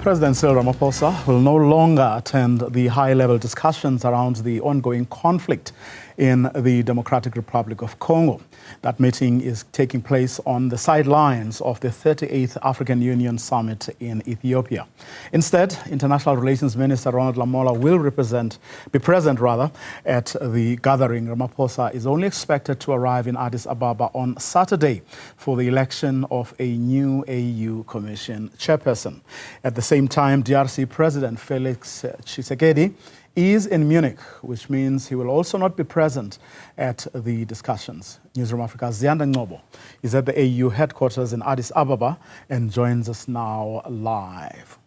President Cyril Ramaphosa will no longer attend the high-level discussions around the ongoing conflict in the Democratic Republic of Congo. That meeting is taking place on the sidelines of the 38th African Union Summit in Ethiopia. Instead, International Relations Minister Ronald Lamola will be present at the gathering. Ramaphosa is only expected to arrive in Addis Ababa on Saturday for the election of a new AU Commission chairperson. At the same time, DRC President Felix Tshisekedi is in Munich, which means he will also not be present at the discussions. Newzroom Afrika's Ziyanda Ngcobo is at the AU headquarters in Addis Ababa and joins us now live.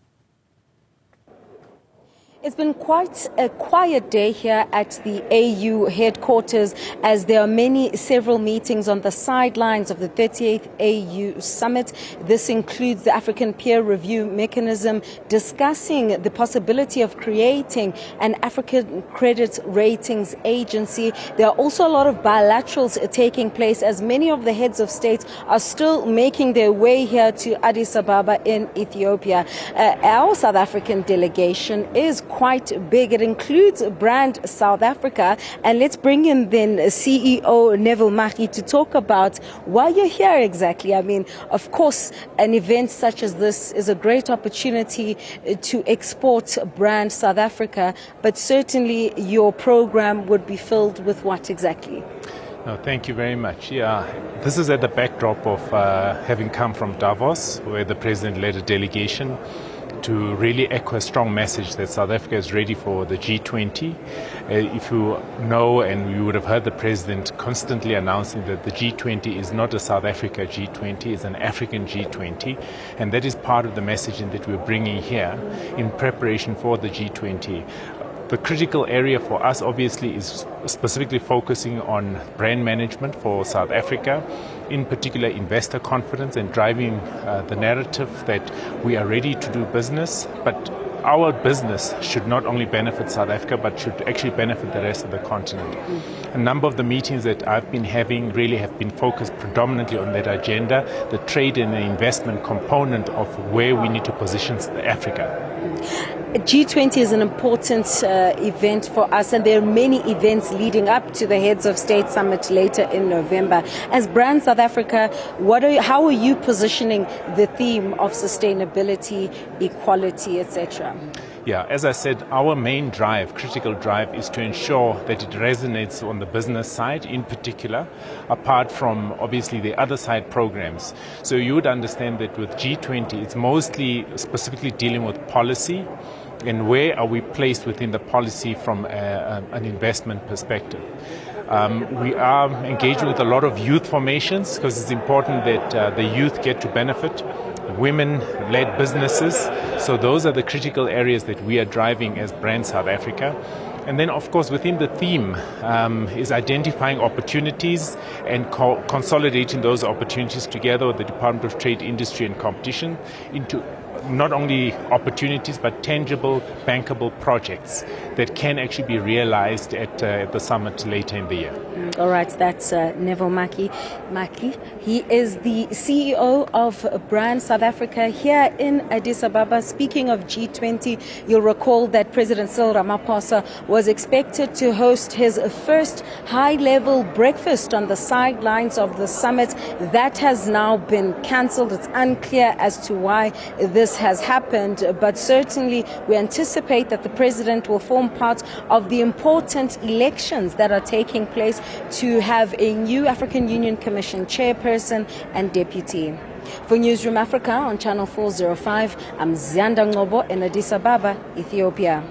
It's been quite a quiet day here at the AU headquarters, as there are several meetings on the sidelines of the 38th AU Summit. This includes the African Peer Review Mechanism, discussing the possibility of creating an African Credit Ratings Agency. There are also a lot of bilaterals taking place, as many of the heads of state are still making their way here to Addis Ababa in Ethiopia. Our South African delegation is quite big. It includes Brand South Africa. And let's bring in then CEO Neville Maki to talk about why you're here exactly. I mean, of course, an event such as this is a great opportunity to export Brand South Africa, but certainly your program would be filled with what exactly? No, thank you very much. Yeah, this is at the backdrop of having come from Davos, where the president led a delegation to really echo a strong message that South Africa is ready for the G20. If you know, and you would have heard the president constantly announcing that the G20 is not a South Africa G20, it's an African G20. And that is part of the messaging that we're bringing here in preparation for the G20. The critical area for us, obviously, is specifically focusing on brand management for South Africa, in particular investor confidence, and driving the narrative that we are ready to do business. But our business should not only benefit South Africa, but should actually benefit the rest of the continent. A number of the meetings that I've been having really have been focused predominantly on that agenda, the trade and the investment component of where we need to position Africa. G20 is an important event for us, and there are many events leading up to the Heads of State Summit later in November. As Brand South Africa, how are you positioning the theme of sustainability, equality, etc.? Yeah, as I said, our main critical drive, is to ensure that it resonates on the business side in particular, apart from obviously the other side programs. So you would understand that with G20, it's mostly specifically dealing with policy and where are we placed within the policy from an investment perspective. We are engaging with a lot of youth formations because it's important that the youth get to benefit. Women-led businesses. So those are the critical areas that we are driving as Brand South Africa. And then, of course, within the theme is identifying opportunities and consolidating those opportunities together with the Department of Trade, Industry and Competition into not only opportunities but tangible, bankable projects that can actually be realized at the summit later in the year. All right, that's Neville Maki. He is the CEO of Brand South Africa here in Addis Ababa. Speaking of G20, you'll recall that President Cyril Ramaphosa was expected to host his first high-level breakfast on the sidelines of the summit. That has now been cancelled. It's unclear as to why this has happened, but certainly we anticipate that the president will form part of the important elections that are taking place to have a new African Union Commission chairperson and deputy. For Newzroom Afrika on Channel 405, I'm Ziyanda Ngcobo in Addis Ababa, Ethiopia.